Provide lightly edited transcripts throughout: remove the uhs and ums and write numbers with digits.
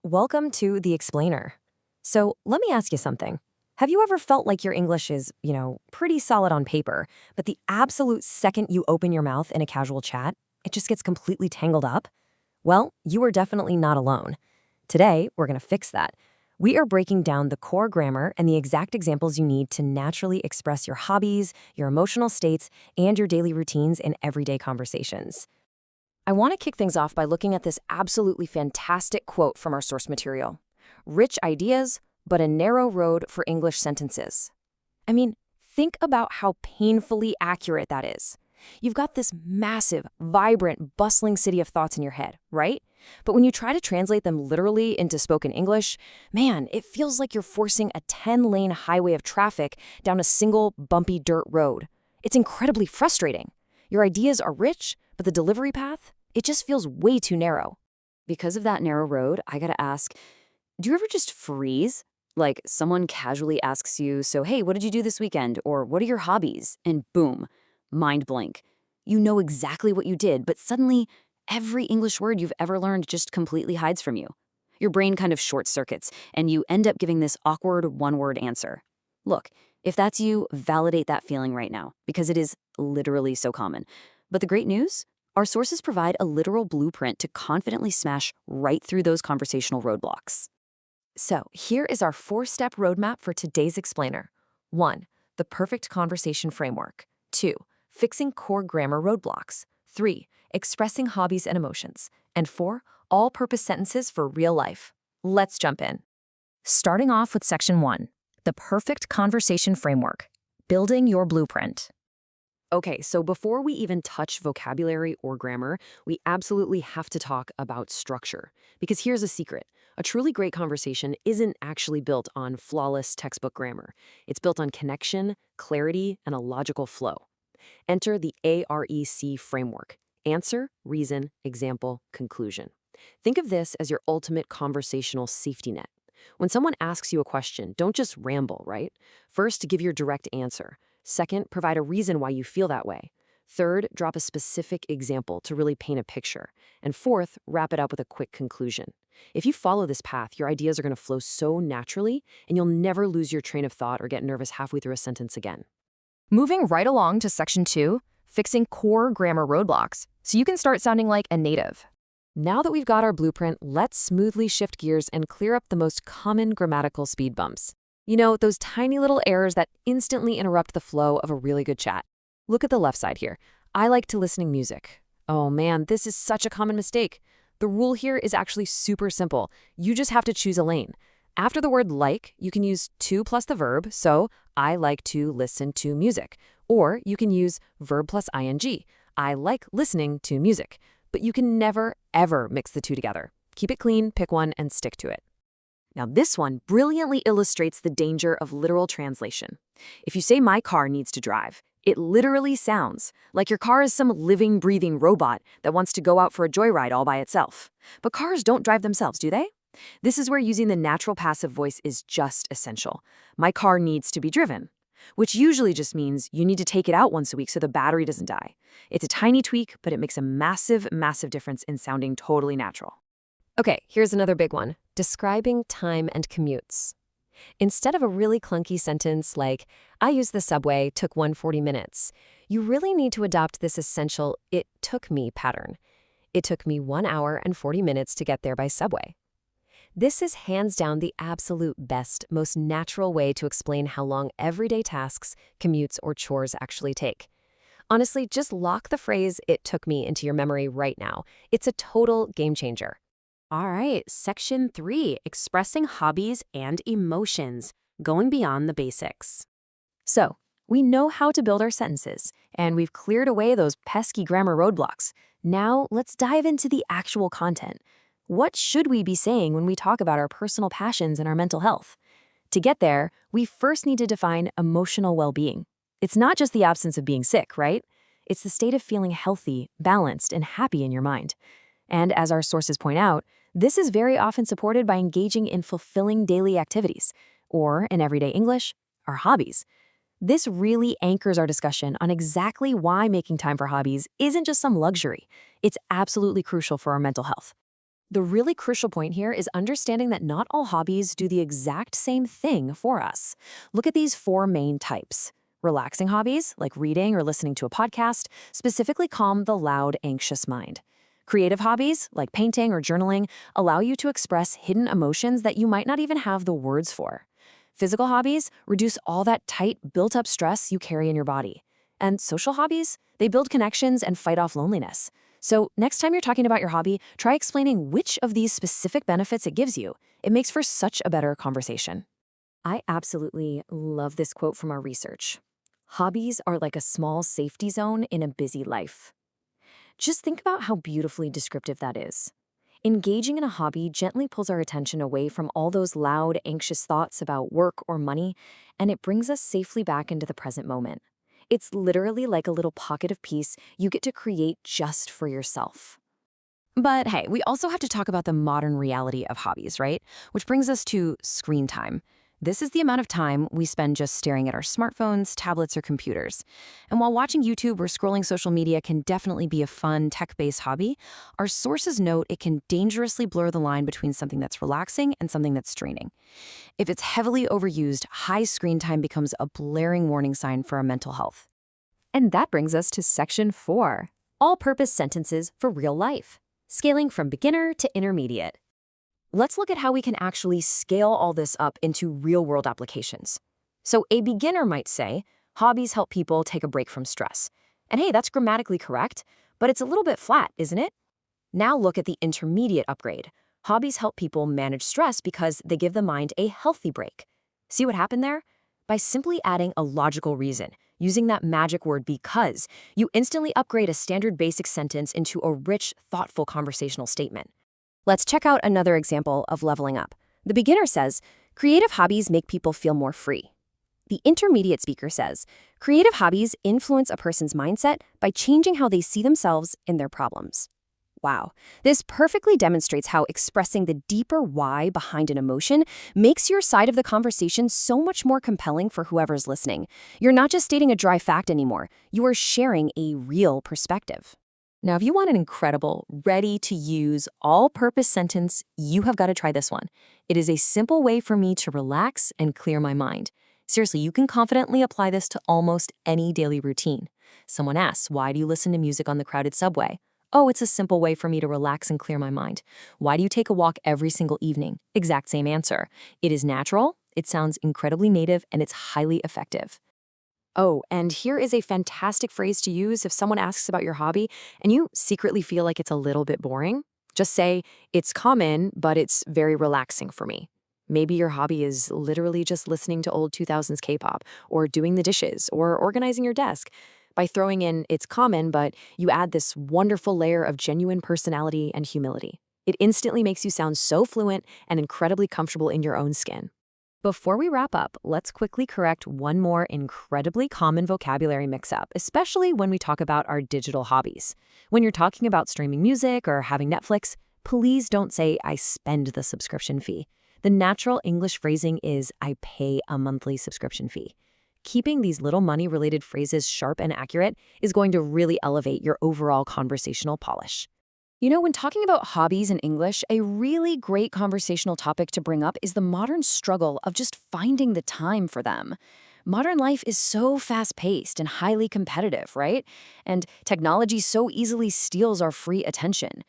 Welcome to The Explainer. So, let me ask you something. Have you ever felt like your English is, pretty solid on paper, but the absolute second you open your mouth in a casual chat, it just gets completely tangled up? Well, you are definitely not alone. Today, we're going to fix that. We are breaking down the core grammar and the exact examples you need to naturally express your hobbies, your emotional states, and your daily routines in everyday conversations. I want to kick things off by looking at this absolutely fantastic quote from our source material. Rich ideas, but a narrow road for English sentences. I mean, think about how painfully accurate that is. You've got this massive, vibrant, bustling city of thoughts in your head, right? But when you try to translate them literally into spoken English, man, it feels like you're forcing a 10-lane highway of traffic down a single bumpy dirt road. It's incredibly frustrating. Your ideas are rich, but the delivery path, it just feels way too narrow. Because of that narrow road, I gotta ask, do you ever just freeze? Like someone casually asks you, so hey, what did you do this weekend? Or what are your hobbies? And boom, mind blank. You know exactly what you did, but suddenly every English word you've ever learned just completely hides from you. Your brain kind of short circuits, and you end up giving this awkward one-word answer. Look, if that's you, validate that feeling right now, because it is literally so common. But the great news? Our sources provide a literal blueprint to confidently smash right through those conversational roadblocks. So, here is our 4-step roadmap for today's explainer. 1. The perfect conversation framework. 2. Fixing core grammar roadblocks. 3. Expressing hobbies and emotions. And 4. All-purpose sentences for real life. Let's jump in. Starting off with Section 1. The perfect conversation framework. Building your blueprint. Okay, so before we even touch vocabulary or grammar, we absolutely have to talk about structure. Because here's a secret. A truly great conversation isn't actually built on flawless textbook grammar. It's built on connection, clarity, and a logical flow. Enter the AREC framework. Answer, reason, example, conclusion. Think of this as your ultimate conversational safety net. When someone asks you a question, don't just ramble, right? First, give your direct answer. Second, provide a reason why you feel that way. Third, drop a specific example to really paint a picture. And fourth, wrap it up with a quick conclusion. If you follow this path, your ideas are going to flow so naturally, and you'll never lose your train of thought or get nervous halfway through a sentence again. Moving right along to Section 2, fixing core grammar roadblocks, so you can start sounding like a native. Now that we've got our blueprint, let's smoothly shift gears and clear up the most common grammatical speed bumps. You know, those tiny little errors that instantly interrupt the flow of a really good chat. Look at the left side here. I like to listening music. Oh man, this is such a common mistake. The rule here is actually super simple. You just have to choose a lane. After the word like, you can use to plus the verb, so I like to listen to music. Or you can use verb plus ing. I like listening to music. But you can never, ever mix the two together. Keep it clean, pick one, and stick to it. Now, this one brilliantly illustrates the danger of literal translation. If you say my car needs to drive, it literally sounds like your car is some living, breathing robot that wants to go out for a joyride all by itself. But cars don't drive themselves, do they? This is where using the natural passive voice is just essential. My car needs to be driven, which usually just means you need to take it out once a week so the battery doesn't die. It's a tiny tweak, but it makes a massive, massive difference in sounding totally natural. Okay, here's another big one. Describing time and commutes. Instead of a really clunky sentence like, I used the subway, took 140 minutes, you really need to adopt this essential it took me pattern. It took me 1 hour and 40 minutes to get there by subway. This is hands down the absolute best, most natural way to explain how long everyday tasks, commutes, or chores actually take. Honestly, just lock the phrase, it took me, into your memory right now. It's a total game changer. All right, Section 3, expressing hobbies and emotions, going beyond the basics. So, we know how to build our sentences, and we've cleared away those pesky grammar roadblocks. Now, let's dive into the actual content. What should we be saying when we talk about our personal passions and our mental health? To get there, we first need to define emotional well-being. It's not just the absence of being sick, right? It's the state of feeling healthy, balanced, and happy in your mind. And as our sources point out, this is very often supported by engaging in fulfilling daily activities, or in everyday English, our hobbies. This really anchors our discussion on exactly why making time for hobbies isn't just some luxury. It's absolutely crucial for our mental health. The really crucial point here is understanding that not all hobbies do the exact same thing for us. Look at these four main types. Relaxing hobbies, like reading or listening to a podcast, specifically calm the loud, anxious mind. Creative hobbies, like painting or journaling, allow you to express hidden emotions that you might not even have the words for. Physical hobbies reduce all that tight, built-up stress you carry in your body. And social hobbies, they build connections and fight off loneliness. So next time you're talking about your hobby, try explaining which of these specific benefits it gives you. It makes for such a better conversation. I absolutely love this quote from our research. Hobbies are like a small safety zone in a busy life. Just think about how beautifully descriptive that is. Engaging in a hobby gently pulls our attention away from all those loud, anxious thoughts about work or money, and it brings us safely back into the present moment. It's literally like a little pocket of peace you get to create just for yourself. But hey, we also have to talk about the modern reality of hobbies, right? Which brings us to screen time. This is the amount of time we spend just staring at our smartphones, tablets, or computers. And while watching YouTube or scrolling social media can definitely be a fun, tech-based hobby, our sources note it can dangerously blur the line between something that's relaxing and something that's draining. If it's heavily overused, high screen time becomes a blaring warning sign for our mental health. And that brings us to Section 4, all-purpose sentences for real life, scaling from beginner to intermediate. Let's look at how we can actually scale all this up into real-world applications. So a beginner might say, hobbies help people take a break from stress. And hey, that's grammatically correct, but it's a little bit flat, isn't it? Now look at the intermediate upgrade. Hobbies help people manage stress because they give the mind a healthy break. See what happened there? By simply adding a logical reason, using that magic word because, you instantly upgrade a standard basic sentence into a rich, thoughtful conversational statement. Let's check out another example of leveling up. The beginner says, creative hobbies make people feel more free. The intermediate speaker says, creative hobbies influence a person's mindset by changing how they see themselves and their problems. Wow, this perfectly demonstrates how expressing the deeper why behind an emotion makes your side of the conversation so much more compelling for whoever's listening. You're not just stating a dry fact anymore, you are sharing a real perspective. Now, if you want an incredible, ready-to-use, all-purpose sentence, you have got to try this one. It is a simple way for me to relax and clear my mind. Seriously, you can confidently apply this to almost any daily routine. Someone asks, why do you listen to music on the crowded subway? Oh, it's a simple way for me to relax and clear my mind. Why do you take a walk every single evening? Exact same answer. It is natural, it sounds incredibly native, and it's highly effective. Oh, and here is a fantastic phrase to use if someone asks about your hobby and you secretly feel like it's a little bit boring. Just say, it's common, but it's very relaxing for me. Maybe your hobby is literally just listening to old 2000s K-pop, or doing the dishes, or organizing your desk. By throwing in, it's common, but you add this wonderful layer of genuine personality and humility. It instantly makes you sound so fluent and incredibly comfortable in your own skin. Before we wrap up, let's quickly correct one more incredibly common vocabulary mix-up, especially when we talk about our digital hobbies. When you're talking about streaming music or having Netflix, please don't say, I spend the subscription fee. The natural English phrasing is, I pay a monthly subscription fee. Keeping these little money-related phrases sharp and accurate is going to really elevate your overall conversational polish. You know, when talking about hobbies in English, a really great conversational topic to bring up is the modern struggle of just finding the time for them. Modern life is so fast-paced and highly competitive, right? And technology so easily steals our free attention.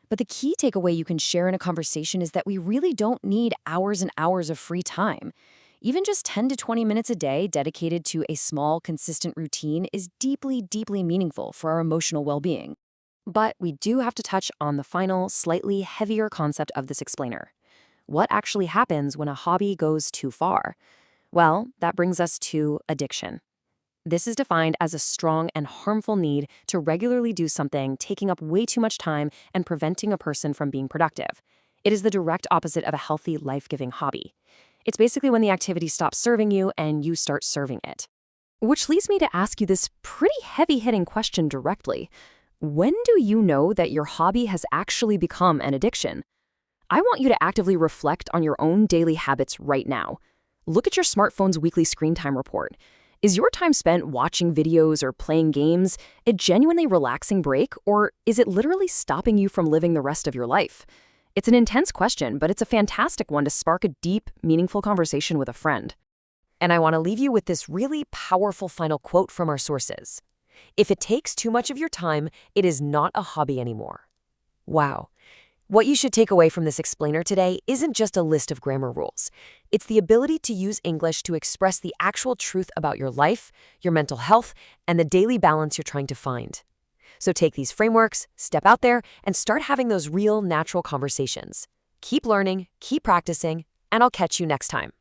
But the key takeaway you can share in a conversation is that we really don't need hours and hours of free time. Even just 10 to 20 minutes a day dedicated to a small, consistent routine is deeply, deeply meaningful for our emotional well-being. But we do have to touch on the final, slightly heavier concept of this explainer. What actually happens when a hobby goes too far? Well, that brings us to addiction. This is defined as a strong and harmful need to regularly do something, taking up way too much time and preventing a person from being productive. It is the direct opposite of a healthy, life-giving hobby. It's basically when the activity stops serving you and you start serving it. Which leads me to ask you this pretty heavy-hitting question directly. When do you know that your hobby has actually become an addiction? I want you to actively reflect on your own daily habits right now. Look at your smartphone's weekly screen time report. Is your time spent watching videos or playing games a genuinely relaxing break, or is it literally stopping you from living the rest of your life? It's an intense question, but it's a fantastic one to spark a deep, meaningful conversation with a friend. And I want to leave you with this really powerful final quote from our sources. If it takes too much of your time, it is not a hobby anymore. Wow. What you should take away from this explainer today isn't just a list of grammar rules. It's the ability to use English to express the actual truth about your life, your mental health, and the daily balance you're trying to find. So take these frameworks, step out there, and start having those real, natural conversations. Keep learning, keep practicing, and I'll catch you next time.